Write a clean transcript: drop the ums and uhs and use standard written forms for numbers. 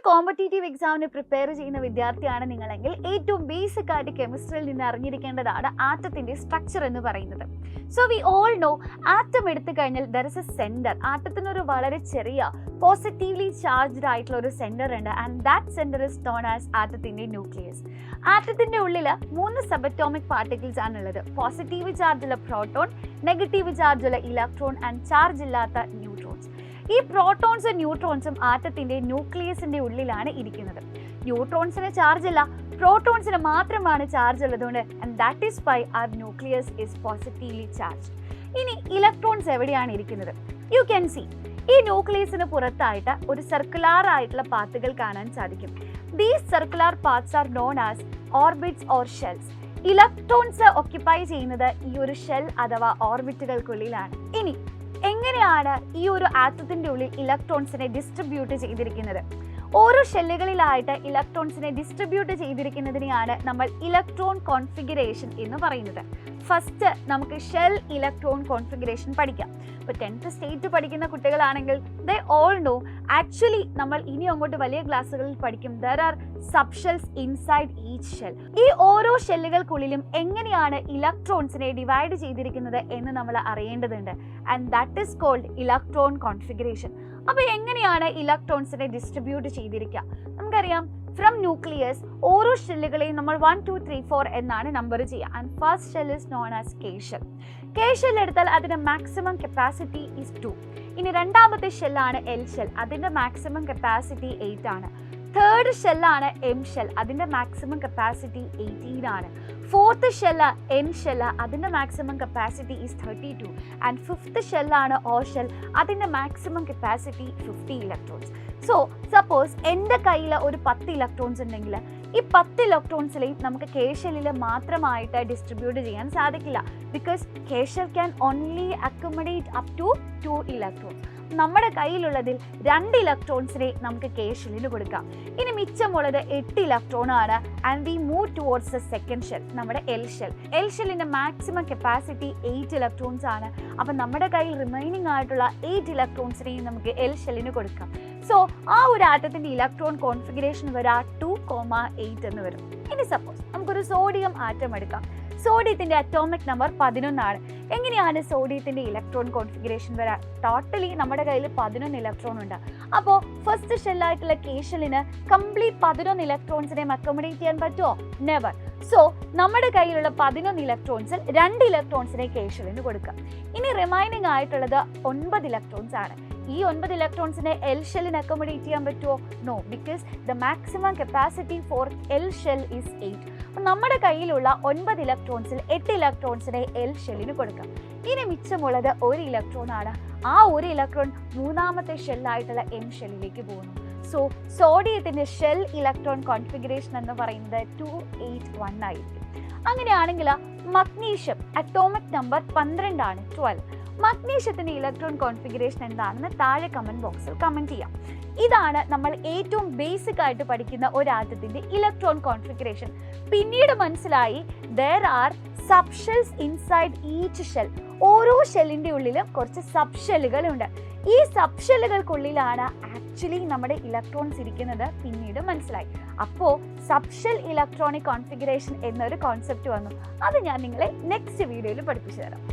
Competitive എക്സാമിന് prepare ചെയ്യുന്ന വിദ്യാർത്ഥിയാണ് നിങ്ങളെങ്കിൽ ഏറ്റവും ബേസിക് ആയിട്ട് കെമിസ്ട്രിയിൽ നിന്ന് അറിഞ്ഞിരിക്കേണ്ടതാണ് ആറ്റത്തിന്റെ സ്ട്രക്ചർ എന്ന് പറയുന്നത്. So we all know atom എടുത്തു കഴിഞ്ഞാൽ ദർ ഇസ് എ സെന്റർ. ആറ്റത്തിനൊരു വളരെ ചെറിയ പോസിറ്റീവ്ലി ചാർജ്ഡ് ആയിട്ടുള്ള ഒരു സെന്റർ ഉണ്ട്, and that centre is known as ആറ്റത്തിന്റെ ന്യൂക്ലിയസ്. ആറ്റത്തിന്റെ ഉള്ളിൽ 3 സബറ്റോമിക് പാർട്ടിക്കിൾസ് ആണുള്ളത്. പോസിറ്റീവ് ചാർജുള്ള പ്രോട്ടോൺ, നെഗറ്റീവ് ചാർജുള്ള ഇലക്ട്രോൺ ആൻഡ് ചാർജ് ഇല്ലാത്ത ന്യൂട്രോൺസ്. ഈ പ്രോട്ടോൺസും ന്യൂട്രോൺസും ആറ്റത്തിന്റെ ന്യൂക്ലിയസിന്റെ ഉള്ളിലാണ് ഇരിക്കുന്നത്. ന്യൂട്രോൺസിന് ചാർജ് ഇല്ല, പ്രോട്ടോൺസിന് മാത്രമാണ് ചാർജ് ഉള്ളതുകൊണ്ട്, ആൻഡ് ദാറ്റ് ഈസ് വൈ അവർ ന്യൂക്ലിയസ് ഇസ് പോസിറ്റീവ്ലി ചാർജ്. ഇനി ഇലക്ട്രോൺസ് എവിടെയാണ് ഇരിക്കുന്നത്? യു ക്യാൻ സി ഈ ന്യൂക്ലിയസിന് പുറത്തായിട്ട് ഒരു സർക്കുലർ ആയിട്ടുള്ള പാത്തുകൾ കാണാൻ സാധിക്കും. These circular paths are known as orbits or shells. Electrons occupy ചെയ്യുന്നത് ഈ ഒരു ഷെൽ അഥവാ ഓർബിറ്റുകൾക്കുള്ളിലാണ്. ഇനി എങ്ങനെയാണ് ഈ ഒരു ആറ്റത്തിന്റെ ഉള്ളിൽ ഇലക്ട്രോൺസിനെ ഡിസ്ട്രിബ്യൂട്ട് ചെയ്തിരിക്കുന്നത്? ഓരോ ഷെല്ലുകളിലായിട്ട് ഇലക്ട്രോൺസിനെ ഡിസ്ട്രിബ്യൂട്ട് ചെയ്തിരിക്കുന്നതിനെയാണ് നമ്മൾ ഇലക്ട്രോൺ കോൺഫിഗറേഷൻ എന്ന് പറയുന്നത്. ഫസ്റ്റ് നമുക്ക് ഷെൽ ഇലക്ട്രോൺ കോൺഫിഗറേഷൻ പഠിക്കാം. ഇപ്പോൾ 10th സ്റ്റേറ്റ് പഠിക്കുന്ന കുട്ടികളാണെങ്കിൽ ദേ ഓൾ നോ ആക്ച്വലി നമ്മൾ ഇനി അങ്ങോട്ട് വലിയ ക്ലാസ്സുകളിൽ പഠിക്കും there are sub shells inside each shell. ഈ ഓരോ ഷെല്ലുകൾക്കുള്ളിലും എങ്ങനെയാണ് ഇലക്ട്രോൺസിനെ ഡിവൈഡ് ചെയ്തിരിക്കുന്നത് എന്ന് നമ്മൾ അറിയേണ്ടതുണ്ട്, and that is called electron configuration. അപ്പോൾ എങ്ങനെയാണ് ഇലക്ട്രോൺസിനെ ഡിസ്ട്രിബ്യൂട്ട് ചെയ്തിരിക്കുക? നമുക്കറിയാം ഫ്രം ന്യൂക്ലിയസ് ഓരോ ഷെല്ലുകളെയും നമ്മൾ 1 2 3 4 എന്നാണ് നമ്പർ ചെയ്യുക. And first shell is known as K shell. K shell എടുത്താൽ അതിന്റെ മാക്സിമം കപ്പാസിറ്റി ഈസ് 2. ഇനി രണ്ടാമത്തെ ഷെല്ലാണ് എൽ ഷെൽ, അതിന്റെ മാക്സിമം കപ്പാസിറ്റി 8 ആണ്. തേർഡ് ഷെല്ലാണ് എം ഷെൽ, അതിന്റെ മാക്സിമം കപ്പാസിറ്റി 18 ആണ്. ഫോർത്ത് ഷെല്ല് എൻ ഷെല്ല്, അതിന്റെ maximum capacity is 32. And fifth ഷെല്ലാണ് ഓ ഷെൽ, അതിന്റെ maximum capacity 50 electrons. So suppose എൻ്റെ കയ്യിൽ ഒരു 10 ഇലക്ട്രോൺസ് ഉണ്ടെങ്കിൽ ഈ 10 ഇലക്ട്രോൺസിലെയും നമുക്ക് കെ ഷെല്ലിൽ മാത്രമായിട്ട് ഡിസ്ട്രിബ്യൂട്ട് ചെയ്യാൻ സാധിക്കില്ല. Because K shell can only accommodate up to 2 electrons. നമ്മുടെ കയ്യിലുള്ളതിൽ 2 ഇലക്ട്രോൺസിനെ നമുക്ക് കെ ഷെല്ലിന് കൊടുക്കാം. ഇനി മിച്ചമുള്ളത് 8 ഇലക്ട്രോൺ ആണ്. And we move towards the second shell, നമ്മുടെ എൽ ഷെൽ. എൽ ഷെല്ലിന്റെ മാക്സിമം കപ്പാസിറ്റി 8 ഇലക്ട്രോൺസ് ആണ്. അപ്പം നമ്മുടെ കയ്യിൽ റിമൈനിങ് ആയിട്ടുള്ള 8 ഇലക്ട്രോൺസിനെയും നമുക്ക് എൽ ഷെല്ലിന് കൊടുക്കാം. സോ ആ ഒരു ആറ്റത്തിന്റെ ഇലക്ട്രോൺ കോൺഫിഗറേഷൻ വരാ 2,8 എന്ന് വരും. ഇനി സപ്പോസ് നമുക്കൊരു സോഡിയം ആറ്റം എടുക്കാം. സോഡിയത്തിന്റെ അറ്റോമിക് നമ്പർ 11 ആണ്. എങ്ങനെയാണ് സോഡിയത്തിന്റെ ഇലക്ട്രോൺ കോൺഫിഗറേഷൻ വരാൻ? ടോട്ടലി നമ്മുടെ കയ്യിൽ 11 ഇലക്ട്രോൺ ഉണ്ട്. അപ്പോൾ ഫസ്റ്റ് ഷെല്ലായിട്ടുള്ള കെ ഷെല്ലിന് കംപ്ലീറ്റ് 11 ഇലക്ട്രോൺസിനെ അക്കോമഡേറ്റ് ചെയ്യാൻ പറ്റുമോ? നെവർ. സോ നമ്മുടെ കയ്യിലുള്ള 11 ഇലക്ട്രോൺസിൽ 2 ഇലക്ട്രോൺസിനെ കെ ഷെല്ലിന് കൊടുക്കാം. ഇനി റിമൈനിങ് ആയിട്ടുള്ളത് 9 ഇലക്ട്രോൺസ് ആണ്. ഈ 9 ഇലക്ട്രോൺസിനെ എൽ ഷെല്ലിന് അക്കോമഡേറ്റ് ചെയ്യാൻ പറ്റുമോ? No, because the maximum capacity for L shell is 8. അപ്പം നമ്മുടെ കയ്യിലുള്ള 9 ഇലക്ട്രോൺസിൽ 8 ഇലക്ട്രോൺസിനെ എൽ ഷെല്ലിന് കൊടുക്കാം. ഇനി മിച്ചമുള്ളത് 1 ഇലക്ട്രോൺ ആണ്. ആ 1 ഇലക്ട്രോൺ മൂന്നാമത്തെ ഷെല്ലായിട്ടുള്ള എം ഷെല്ലിലേക്ക് പോകുന്നു. സോ സോഡിയത്തിന്റെ ഷെൽ ഇലക്ട്രോൺ കോൺഫിഗറേഷൻ എന്ന് പറയുന്നത് 281 ആയിരിക്കും. അങ്ങനെയാണെങ്കിൽ മഗ്നീഷ്യം അറ്റോമിക് നമ്പർ 12 ആണ്, 12. മഗ്നീഷ്യത്തിന്റെ ഇലക്ട്രോൺ കോൺഫിഗറേഷൻ എന്താണെന്ന് താഴെ കമന്റ് ബോക്സിൽ കമന്റ് ചെയ്യാം. ഇതാണ് നമ്മൾ ഏറ്റവും ബേസിക് ആയിട്ട് പഠിക്കുന്ന ഒരു ആറ്റത്തിന്റെ ഇലക്ട്രോൺ കോൺഫിഗറേഷൻ. പിന്നീട് മനസ്സിലായി there are subshells inside each shell. ഓരോ ഷെല്ലിന്റെ ഉള്ളിലും കുറച്ച് സബ് ഷെല്ലുകളുണ്ട്. ഈ സബ് ഷെല്ലുകൾക്കുള്ളിലാണ് ആക്ച്വലി നമ്മുടെ ഇലക്ട്രോൺസ് ഇരിക്കുന്നത്. പിന്നീട് മനസ്സിലായി. അപ്പോൾ സബ് ഷെൽ ഇലക്ട്രോണിക് കോൺഫിഗറേഷൻ എന്നൊരു കോൺസെപ്റ്റ് വന്നു. അത് ഞാൻ നിങ്ങളെ നെക്സ്റ്റ് വീഡിയോയിൽ പഠിപ്പിച്ചു തരാം.